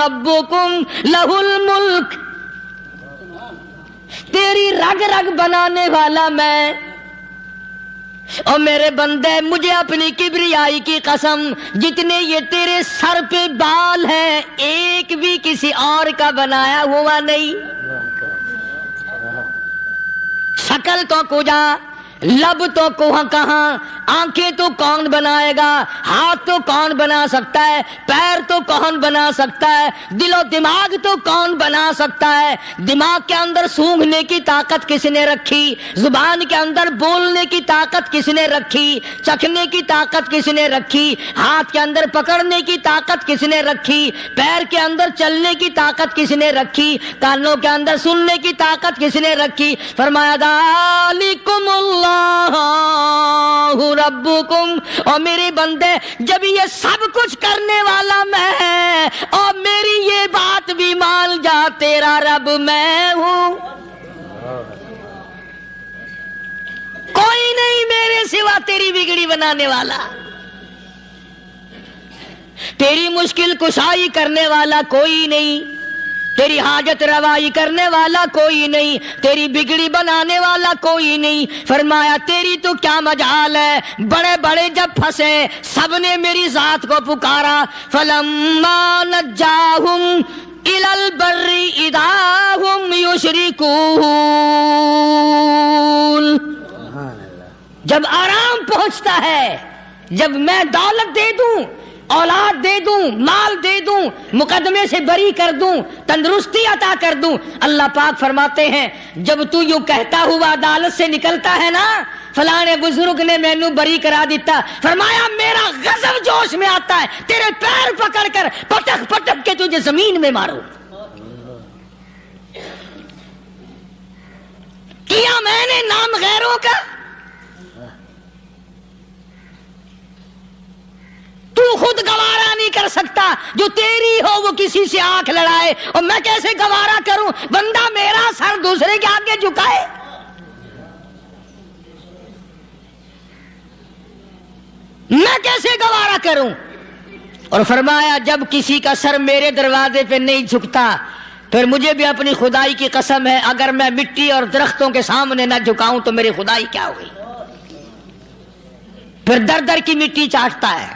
ربکم لہ الملک، تیری رگ رگ بنانے والا میں، اور میرے بندے مجھے اپنی کبریائی کی قسم، جتنے یہ تیرے سر پہ بال ہیں ایک بھی کسی اور کا بنایا ہوا نہیں، شکل تو کجا، لب تو کہاں، آنکھیں تو کون بنائے گا، ہاتھ تو کون بنا سکتا ہے، پیر تو کون بنا سکتا ہے، دل و دماغ تو کون بنا سکتا ہے، دماغ کے اندر سونگھنے کی طاقت کس نے رکھی، زبان کے اندر بولنے کی طاقت کس نے رکھی، چکھنے کی طاقت کس نے رکھی، ہاتھ کے اندر پکڑنے کی طاقت کس نے رکھی، پیر کے اندر چلنے کی طاقت کس نے رکھی، کانوں کے اندر سننے کی طاقت کس نے رکھی؟ فرمایا ذالکم اللہ ربکم، اور میرے بندے جب یہ سب کچھ کرنے والا میں اور میری یہ بات بھی مان جا تیرا رب میں ہوں، کوئی نہیں میرے سوا تیری بگڑی بنانے والا، تیری مشکل کشائی کرنے والا کوئی نہیں، تیری حاجت روائی کرنے والا کوئی نہیں، تیری بگڑی بنانے والا کوئی نہیں۔ فرمایا تیری تو کیا مجال ہے، بڑے بڑے جب پھنسے سب نے میری ذات کو پکارا، فلما نجاہم الی البر اذا ہم یشرکون، جب آرام پہنچتا ہے، جب میں دولت دے دوں، اولاد دے دوں، مال دے دوں، مقدمے سے بری کر دوں، تندرستی عطا کر دوں، اللہ پاک فرماتے ہیں جب تو یوں کہتا ہوا عدالت سے نکلتا ہے نا، فلانے بزرگ نے مینوں بری کرا دیتا، فرمایا میرا غضب جوش میں آتا ہے، تیرے پیر پکڑ کر پٹک پٹک کے تجھے زمین میں ماروں۔ کیا میں نے نام غیروں کا، تو خود گوارا نہیں کر سکتا، جو تیری ہو وہ کسی سے آنکھ لڑائے، اور میں کیسے گوارا کروں بندہ میرا سر دوسرے کے آگے جھکائے؟ میں کیسے گوارا کروں؟ اور فرمایا جب کسی کا سر میرے دروازے پہ نہیں جھکتا، پھر مجھے بھی اپنی خدائی کی قسم ہے اگر میں مٹی اور درختوں کے سامنے نہ جھکاؤں تو میری خدائی کیا ہوئی؟ پھر در در کی مٹی چاٹتا ہے۔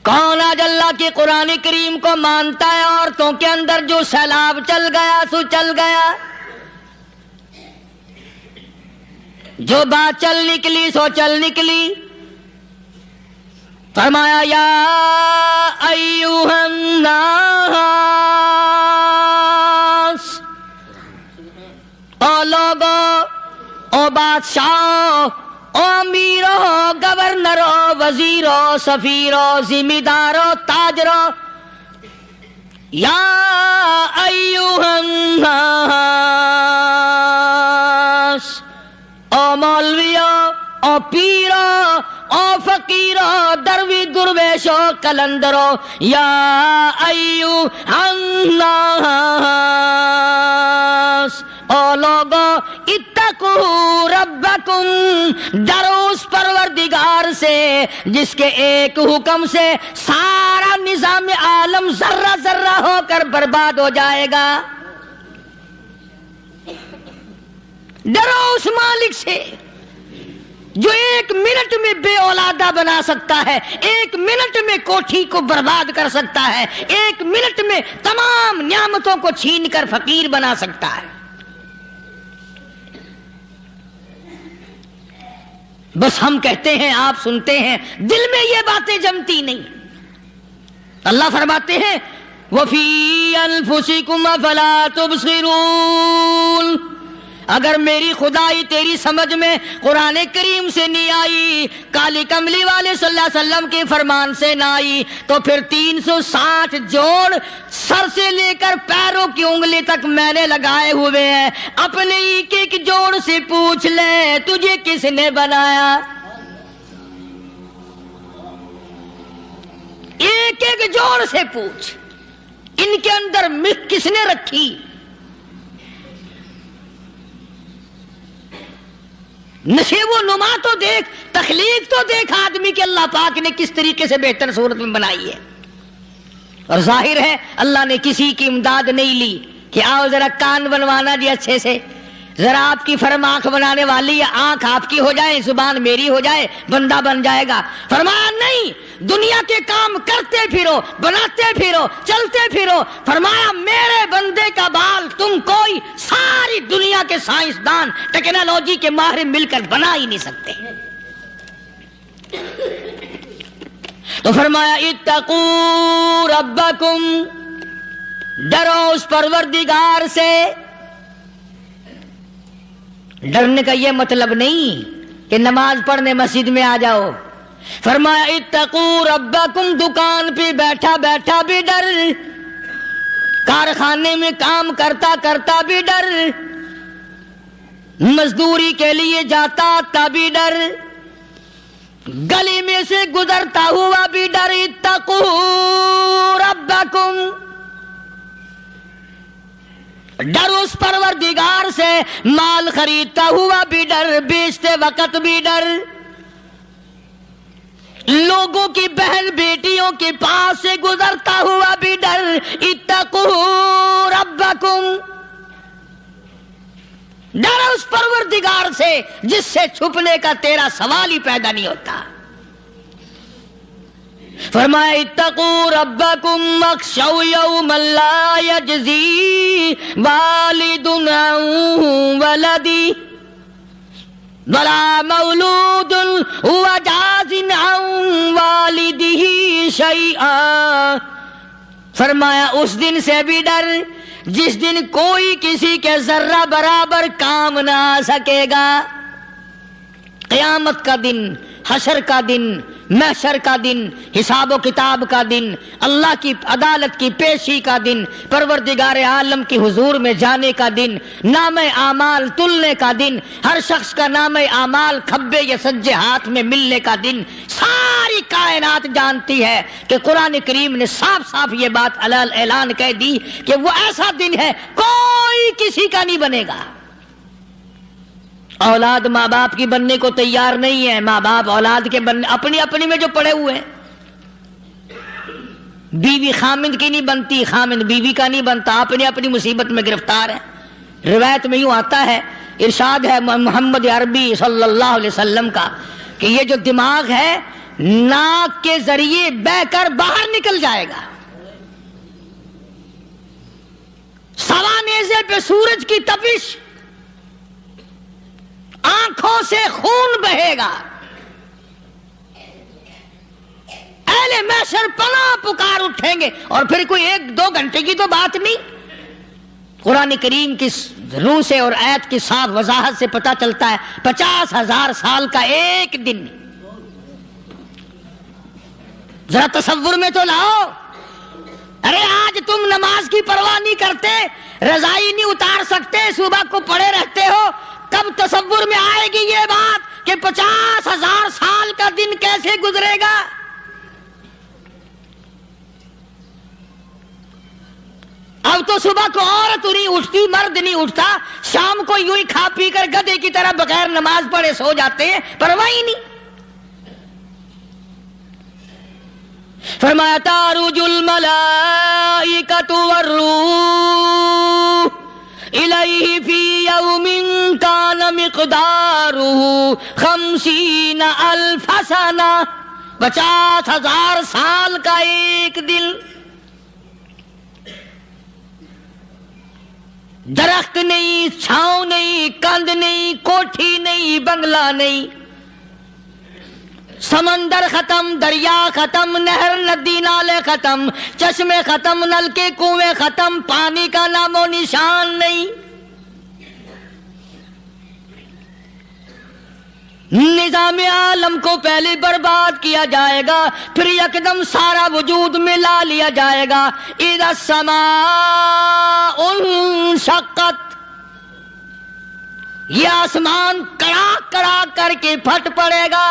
کون آج اللہ کے قرآن کریم کو مانتا ہے؟ عورتوں کے اندر جو سیلاب چل گیا سو چل گیا، جو بات چل نکلی سو چل نکلی۔ فرمایا یا ایھا الناس، او لوگو، او بادشاہ، او امیرو، گورنرو، وزیرو، سفیرو، ذمہ دارو، تاجرو، یا ایھا الناس، او مولویو، او پیرو، او فقیرو، دروی درویشو، کلندرو، یا ایھا الناس، او لوگو اتقوا ربکم، ڈرو اس پروردگار سے جس کے ایک حکم سے سارا نظام عالم ذرہ ذرہ ہو کر برباد ہو جائے گا۔ ڈرو اس مالک سے جو ایک منٹ میں بے اولادہ بنا سکتا ہے، ایک منٹ میں کوٹھی کو برباد کر سکتا ہے، ایک منٹ میں تمام نعمتوں کو چھین کر فقیر بنا سکتا ہے۔ بس ہم کہتے ہیں، آپ سنتے ہیں، دل میں یہ باتیں جمتی نہیں۔ اللہ فرماتے ہیں وَفِي أَنفُسِكُمْ أَفَلَا تُبْصِرُونَ، اگر میری خدائی تیری سمجھ میں قرآن کریم سے نہیں آئی، کالی کملی والے صلی اللہ علیہ وسلم کے فرمان سے نہ آئی، تو پھر 360 جوڑ سر سے لے کر پیروں کی انگلی تک میں نے لگائے ہوئے ہیں، اپنے ایک ایک جوڑ سے پوچھ لے تجھے کس نے بنایا؟ ایک ایک جوڑ سے پوچھ، ان کے اندر مکھ کس نے رکھی؟ نشیب و نما تو دیکھ، تخلیق تو دیکھ آدمی کے اللہ پاک نے کس طریقے سے بہتر صورت میں بنائی ہے. اور ظاہر ہے اللہ نے کسی کی امداد نہیں لی کہ آؤ ذرا کان بنوانا جی اچھے سے، ذرا آپ کی فرم آنکھ بنانے والی ہے، آنکھ آپ کی ہو جائے، زبان میری ہو جائے، بندہ بن جائے گا. فرمایا نہیں، دنیا کے کام کرتے پھرو، بناتے پھرو، چلتے پھرو. فرمایا میرے بندے کا بال تم کوئی ساری دنیا کے سائنسدان ٹیکنالوجی کے ماہر مل کر بنا ہی نہیں سکتے. تو فرمایا اتقوا ربکم، ڈرو اس پروردگار سے. ڈرنے کا یہ مطلب نہیں کہ نماز پڑھنے مسجد میں آ جاؤ. فرمایا اتقوا ربکم، دکان پہ بیٹھا بیٹھا بھی ڈر، کارخانے میں کام کرتا کرتا بھی ڈر، مزدوری کے لیے جاتا تب بھی ڈر، گلی میں سے گزرتا ہوا بھی ڈر. اتقوا ربکم، ڈر اس پروردگار سے. مال خریدتا ہوا بھی ڈر، بیچتے وقت بھی ڈر، لوگوں کی بہن بیٹیوں کے پاس سے گزرتا ہوا بھی ڈر. اتقوا ربکم، ڈر اس پروردگار سے جس سے چھپنے کا تیرا سوال ہی پیدا نہیں ہوتا. فرمایا اتقوا ربکم واخشوا یوما لا یجزی والد عن ولدہ ولا مولود هو جاز عن والدہ شیئا. فرمایا اس دن سے بھی ڈر جس دن کوئی کسی کے ذرہ برابر کام نہ آ سکے گا. قیامت کا دن، حشر کا دن، محشر کا دن، حساب و کتاب کا دن، اللہ کی عدالت کی پیشی کا دن، پروردگار عالم کی حضور میں جانے کا دن، نام اعمال تلنے کا دن، ہر شخص کا نام اعمال کھبے یا سجے ہاتھ میں ملنے کا دن. ساری کائنات جانتی ہے کہ قرآن کریم نے صاف صاف یہ بات اعلان کہہ دی کہ وہ ایسا دن ہے کوئی کسی کا نہیں بنے گا. اولاد ماں باپ کی بننے کو تیار نہیں ہے، ماں باپ اولاد کے بننے اپنی اپنی میں جو پڑے ہوئے ہیں. بیوی خامند کی نہیں بنتی، خامند بیوی کا نہیں بنتا، اپنی اپنی مصیبت میں گرفتار ہے. روایت میں یوں آتا ہے، ارشاد ہے محمد عربی صلی اللہ علیہ وسلم کا کہ یہ جو دماغ ہے ناک کے ذریعے بہ کر باہر نکل جائے گا. سوا نیزے پہ سورج کی تپش، آنکھوں سے خون بہے گا. اہل محشر پناہ پکار اٹھیں گے. اور پھر کوئی 1-2 گھنٹے کی تو بات نہیں، قرآن کریم کی روح سے اور آیت کی صاف وضاحت سے پتہ چلتا ہے 50,000 سال کا ایک دن. ذرا تصور میں تو لاؤ. ارے آج تم نماز کی پرواہ نہیں کرتے، رضائی نہیں اتار سکتے، صبح کو پڑے رہتے ہو، کب تصور میں آئے گی یہ بات کہ 50,000 سال کا دن کیسے گزرے گا؟ اب تو صبح کو عورت نہیں اٹھتی، مرد نہیں اٹھتا، شام کو یوں ہی کھا پی کر گدھے کی طرح بغیر نماز پڑھے سو جاتے ہیں، پرواہ ہی نہیں. فرمایا تعرج الملائکۃ والروح الیہ فی یوم کان مقدارہ 50,000 سنہ. 50,000 سال کا ایک دن. درخت نہیں، چھاؤں نہیں، کند نہیں، کوٹھی نہیں، بنگلہ نہیں، سمندر ختم، دریا ختم، نہر ندی نالے ختم، چشمے ختم، نلکے کنویں ختم، پانی کا نام و نشان نہیں. نظام عالم کو پہلے برباد کیا جائے گا، پھر یکدم سارا وجود ملا لیا جائے گا. اذا السماء انشقت، یہ آسمان کڑاک کڑاک کر کے پھٹ پڑے گا.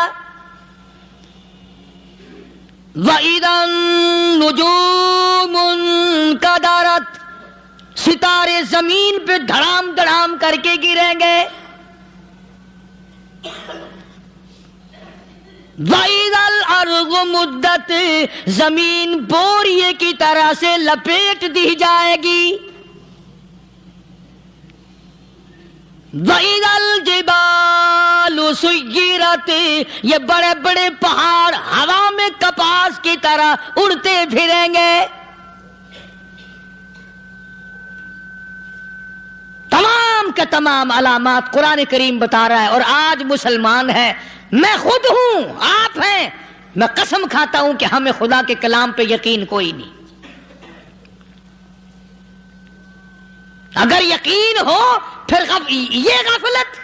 وَإِذَا النُّجُومُ انْكَدَرَتْ، ستارے زمین پہ دھڑام دھڑام کر کے گریں گے. وَإِذَا الْأَرْضُ مُدَّتْ، زمین بوریے کی طرح سے لپیٹ دی جائے گی. وَإِذَا الْجِبَالُ سُيِّرَتْ، یہ بڑے بڑے پہاڑ ہوا میں کپاس کی طرح اڑتے پھریں گے. تمام کے تمام علامات قرآن کریم بتا رہا ہے. اور آج مسلمان ہے، میں خود ہوں، آپ ہیں، میں قسم کھاتا ہوں کہ ہمیں خدا کے کلام پہ یقین کوئی نہیں. اگر یقین ہو پھر یہ غفلت.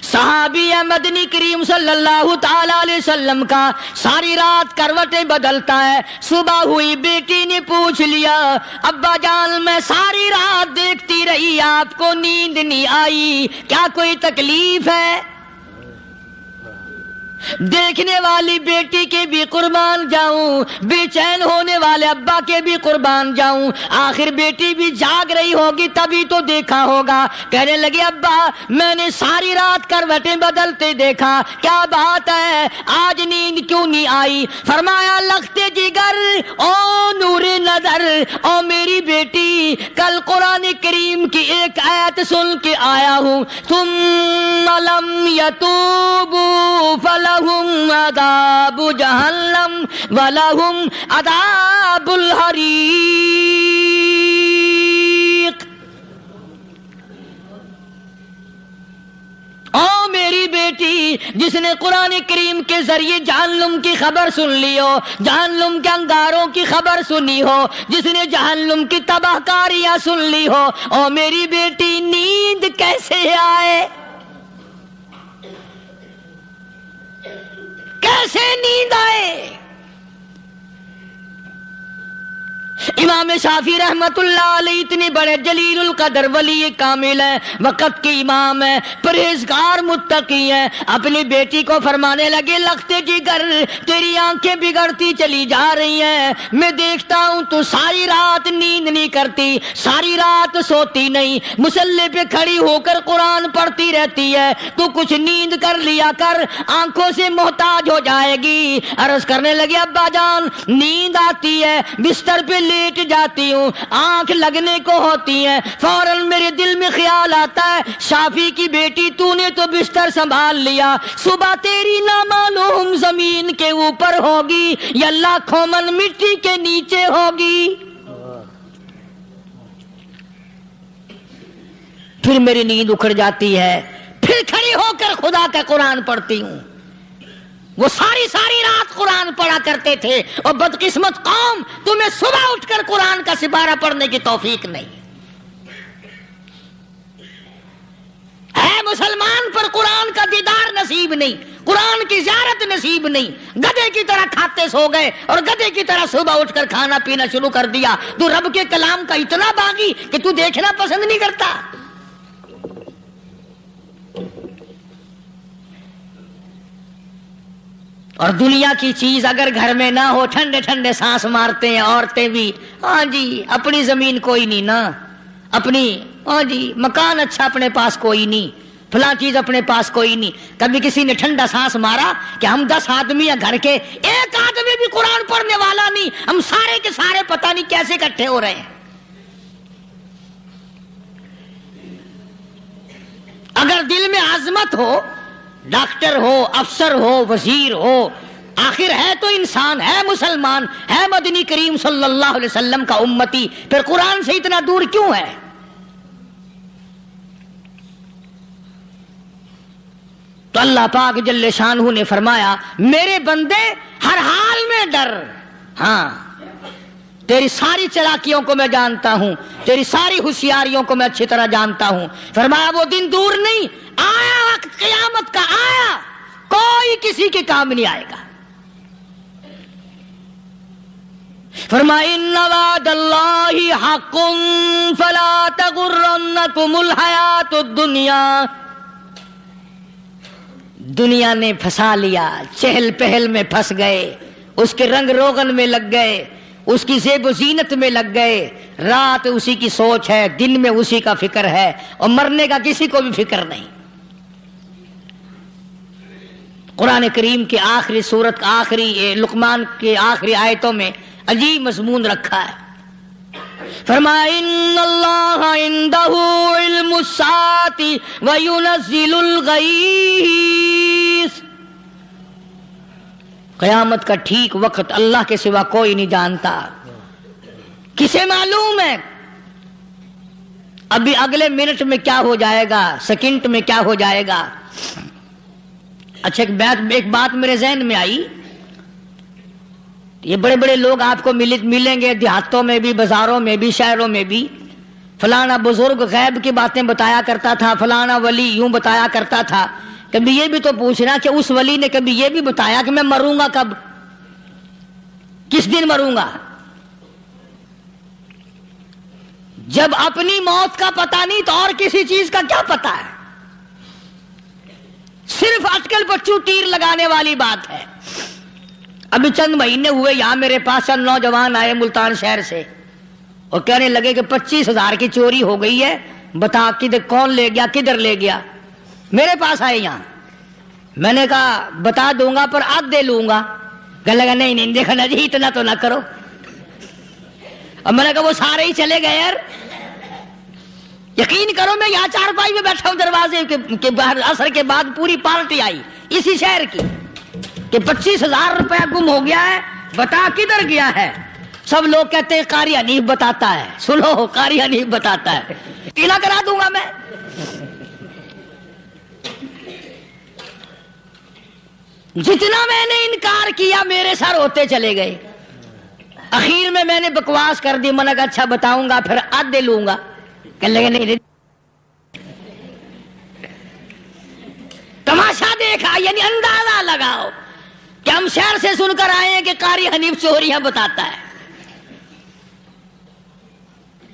صحابی مدنی کریم صلی اللہ تعالی علیہ وسلم کا ساری رات کروٹیں بدلتا ہے. صبح ہوئی بیٹی نے پوچھ لیا، ابا جان میں ساری رات دیکھتی رہی، آپ کو نیند نہیں آئی، کیا کوئی تکلیف ہے؟ دیکھنے والی بیٹی کے بھی قربان جاؤں، بے چین ہونے والے ابا کے بھی قربان جاؤں. آخر بیٹی بھی جاگ رہی ہوگی تبھی تو دیکھا ہوگا. کہنے لگے ابا میں نے ساری رات کروٹیں بدلتے دیکھا، کیا بات ہے، آج نیند کیوں نہیں آئی؟ فرمایا لختے جگر او نور نظر، او میری بیٹی کل قرآن کریم کی ایک آیت سن کے آیا ہوں، ثم لم یتوبوا فلہم عذاب جہنم ولہم عذاب الحریق. او میری بیٹی جس نے قرآن کریم کے ذریعے جہنم کی خبر سن لی ہو، جہنم کے انگاروں کی خبر سنی ہو، جس نے جہنم کی تباہ کاریاں سن لی ہو، او میری بیٹی نیند کیسے آئے؟ کیسے نیند آئے؟ امام شافعی رحمت اللہ علیہ اتنے بڑے جلیل القدر ولی کامل ہے، وقت کے امام ہے، پرہیزگار متقی ہے، اپنی بیٹی کو فرمانے لگے لختے جگر تیری آنکھیں بگڑتی چلی جا رہی ہیں، میں دیکھتا ہوں تو ساری رات نیند نہیں کرتی، ساری رات سوتی نہیں، مصلی پہ کھڑی ہو کر قرآن پڑھتی رہتی ہے، تو کچھ نیند کر لیا کر، آنکھوں سے محتاج ہو جائے گی. عرض کرنے لگے ابا جان نیند آتی ہے، بستر پہ لیٹ جاتی ہوں، آنکھ لگنے کو ہوتی ہے، فوراً میرے دل میں خیال آتا ہے شافی کی بیٹی تو نے تو بستر سنبھال لیا، صبح تیری نامعلوم زمین کے اوپر ہوگی یا لاکھوں من مٹی کے نیچے ہوگی. پھر میری نیند اکھڑ جاتی ہے، پھر کھڑی ہو کر خدا کا قرآن پڑھتی ہوں. وہ ساری رات قرآن پڑھا کرتے تھے، اور بدقسمت قوم تمہیں صبح اٹھ کر قرآن کا سپارہ پڑھنے کی توفیق نہیں ہے. مسلمان پر قرآن کا دیدار نصیب نہیں، قرآن کی زیارت نصیب نہیں. گدھے کی طرح کھاتے سو گئے اور گدھے کی طرح صبح اٹھ کر کھانا پینا شروع کر دیا. تو رب کے کلام کا اتنا باغی کہ تو دیکھنا پسند نہیں کرتا. اور دنیا کی چیز اگر گھر میں نہ ہو، ٹھنڈے ٹھنڈے سانس مارتے ہیں عورتیں بھی، ہاں جی اپنی زمین کوئی نہیں نا، اپنی ہاں جی مکان اچھا اپنے پاس کوئی نہیں، فلاں چیز اپنے پاس کوئی نہیں. کبھی کسی نے ٹھنڈا سانس مارا کہ ہم 10 آدمی ہیں گھر کے، ایک آدمی بھی قرآن پڑھنے والا نہیں، ہم سارے کے سارے پتہ نہیں کیسے اکٹھے ہو رہے ہیں. اگر دل میں عظمت ہو، ڈاکٹر ہو، افسر ہو، وزیر ہو، آخر ہے تو انسان، ہے مسلمان، ہے مدنی کریم صلی اللہ علیہ وسلم کا امتی، پھر قرآن سے اتنا دور کیوں ہے؟ تو اللہ پاک جل شانہ نے فرمایا میرے بندے ہر حال میں ڈر، ہاں تیری ساری چلاکیوں کو میں جانتا ہوں، تیری ساری ہوشیاریوں کو میں اچھی طرح جانتا ہوں. فرمایا وہ دن دور نہیں، آیا وقت قیامت کا، آیا، کوئی کسی کے کام نہیں آئے گا. فرمایا ان وعد اللہ حق فلا تغرنکم الحیات الدنیا. دنیا نے پھنسا لیا، چہل پہل میں پھنس گئے، اس کے رنگ روغن میں لگ گئے، اس کی زیب و زینت میں لگ گئے. رات اسی کی سوچ ہے، دن میں اسی کا فکر ہے، اور مرنے کا کسی کو بھی فکر نہیں. قرآن کریم کے آخری سورت کا آخری لقمان کے آخری آیتوں میں عجیب مضمون رکھا ہے. فرمایا ان اللہ عندہ علم الساعۃ وینزل الغیث. قیامت کا ٹھیک وقت اللہ کے سوا کوئی نہیں جانتا. کسے معلوم ہے ابھی اگلے منٹ میں کیا ہو جائے گا, سیکنڈ میں کیا ہو جائے گا. اچھا ایک بات میرے ذہن میں آئی. یہ بڑے بڑے لوگ آپ کو ملیں گے دیہاتوں میں بھی, بازاروں میں بھی, شہروں میں بھی. فلانا بزرگ غیب کی باتیں بتایا کرتا تھا, فلانا ولی یوں بتایا کرتا تھا. کبھی یہ بھی تو پوچھنا کہ اس ولی نے کبھی یہ بھی بتایا کہ میں مروں گا کب, کس دن مروں گا. جب اپنی موت کا پتہ نہیں تو اور کسی چیز کا کیا پتہ ہے. صرف اٹکل پچو تیر لگانے والی بات ہے. ابھی چند مہینے ہوئے یہاں میرے پاس چند نوجوان آئے ملتان شہر سے اور کہنے لگے کہ 25,000 کی چوری ہو گئی ہے, بتا کدھر کون لے گیا, کدھر لے گیا. میرے پاس آئے یہاں. میں نے کہا بتا دوں گا پر آدھے لوں گا. کہنے لگا نہیں دیکھا نا جی اتنا تو نہ کرو. اب میں نے کہا وہ سارے ہی چلے گئے یار. یقین کرو میں یہاں چارپائی میں بیٹھا ہوں دروازے کے باہر, عصر کے بعد پوری پارٹی آئی اسی شہر کی کہ 25,000 روپیہ گم ہو گیا ہے, بتا کدھر گیا ہے. سب لوگ کہتے ہیں قاری حنیف بتاتا ہے. سنو, قاری حنیف بتاتا ہے. ٹیلا کرا دوں گا میں. جتنا میں نے انکار کیا میرے سر ہوتے چلے گئے. اخیر میں نے بکواس کر دی. میں نے کہا اچھا بتاؤں گا پھر آدھے لوں گا. کہنے لگے نہیں. تماشا دیکھا, یعنی اندازہ لگاؤ کہ ہم شہر سے سن کر آئے ہیں کہ قاری حنیف چوریاں بتاتا ہے.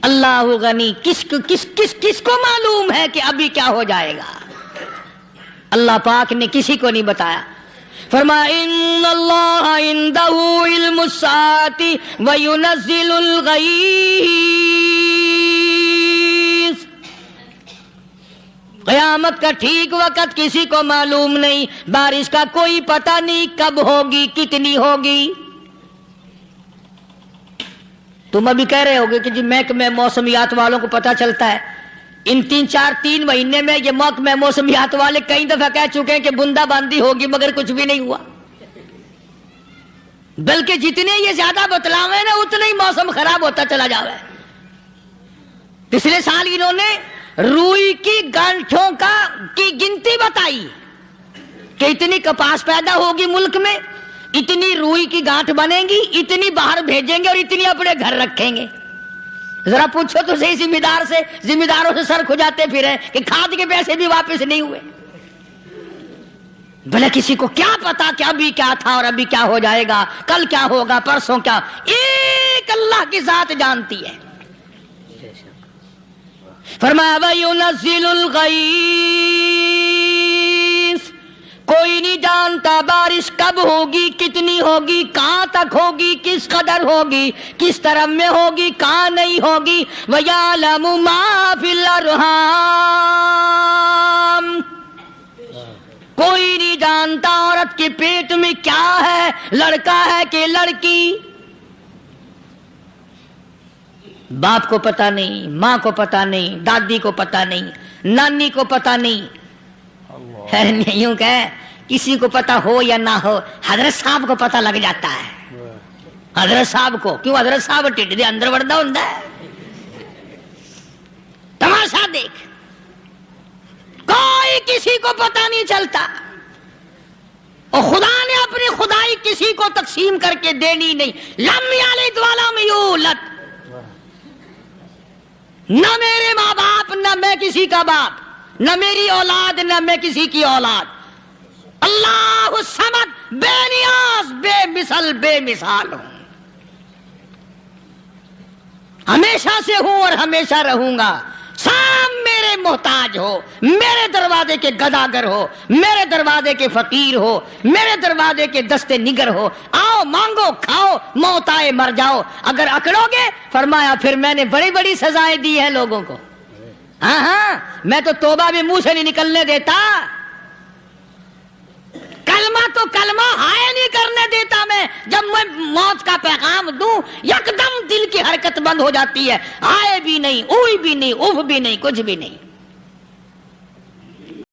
اللہ غنی, کس کو معلوم ہے کہ ابھی کیا ہو جائے گا. اللہ پاک نے کسی کو نہیں بتایا. فرمایا ان اللہ عندہ علم الساعۃ وینزل الغیث. قیامت کا ٹھیک وقت کسی کو معلوم نہیں. بارش کا کوئی پتہ نہیں کب ہوگی, کتنی ہوگی. تم ابھی کہہ رہے ہوگے کہ جی محکمہ موسمیات والوں کو پتہ چلتا ہے. ان 3 مہینے میں یہ محکمہ موسمیات والے کئی دفعہ کہہ چکے ہیں کہ بندہ باندی ہوگی, مگر کچھ بھی نہیں ہوا. بلکہ جتنے یہ زیادہ بتلاوے نا اتنا ہی موسم خراب ہوتا چلا جاوے. پچھلے سال انہوں نے روئی کی گانٹھوں کی گنتی بتائی کہ اتنی کپاس پیدا ہوگی ملک میں, اتنی روئی کی گانٹھ بنے گی, اتنی باہر بھیجیں گے اور اتنی اپنے گھر رکھیں گے. ذرا پوچھو تو صحیح ذمہ داروں سے سر کھجاتے پھرے کہ کھاد کے پیسے بھی واپس نہیں ہوئے. بھلے کسی کو کیا پتا کہ ابھی کیا تھا اور ابھی کیا ہو جائے گا, کل کیا ہوگا, پرسوں کیا. ایک اللہ کی ذات جانتی ہے. فرمایا وَيُنَزِّلُ الْغَيْثَ. کوئی نہیں جانتا بارش کب ہوگی, کتنی ہوگی, کہاں تک ہوگی, کس قدر ہوگی, کس طرف میں ہوگی, کہاں نہیں ہوگی. وَيَعْلَمُ مَا فِي الْأَرْحَامِ. کوئی نہیں جانتا عورت کے پیٹ میں کیا ہے, لڑکا ہے کہ لڑکی. باپ کو پتہ نہیں, ماں کو پتہ نہیں, دادی کو پتہ نہیں, نانی کو پتہ نہیں. یوں کہ کسی کو پتہ ہو یا نہ ہو, حضرت صاحب کو پتہ لگ جاتا ہے. حضرت صاحب کو کیوں, حضرت صاحب ٹھڈ دے اندر وڑدا ہوندا ہے. تماشا دیکھ, کوئی کسی کو پتہ نہیں چلتا. اور خدا نے اپنی خدائی کسی کو تقسیم کر کے دینی نہیں. لم یلد ولم یولد. نہ میرے ماں باپ, نہ میں کسی کا باپ, نہ میری اولاد, نہ میں کسی کی اولاد. اللہ الصمد, بے نیاز, بے مثال ہوں. ہمیشہ سے ہوں اور ہمیشہ رہوں گا. سب میرے محتاج ہو, میرے دروازے کے گداگر ہو, میرے دروازے کے فقیر ہو, میرے دروازے کے دستے نگر ہو. آؤ مانگو کھاؤ, موت آئے مر جاؤ. اگر اکڑو گے فرمایا پھر میں نے بڑی بڑی سزائیں دی ہیں لوگوں کو. ہاں میں تو توبہ بھی منہ سے نہیں نکلنے دیتا. کل کلمہ تو کلمہ ہائے نہیں کرنے دیتا میں، جب میں موت کا پیغام دوں یکدم دل کی حرکت بند ہو جاتی ہے، ہائے بھی نہیں، اوئی بھی نہیں، اف بھی نہیں، کچھ بھی نہیں۔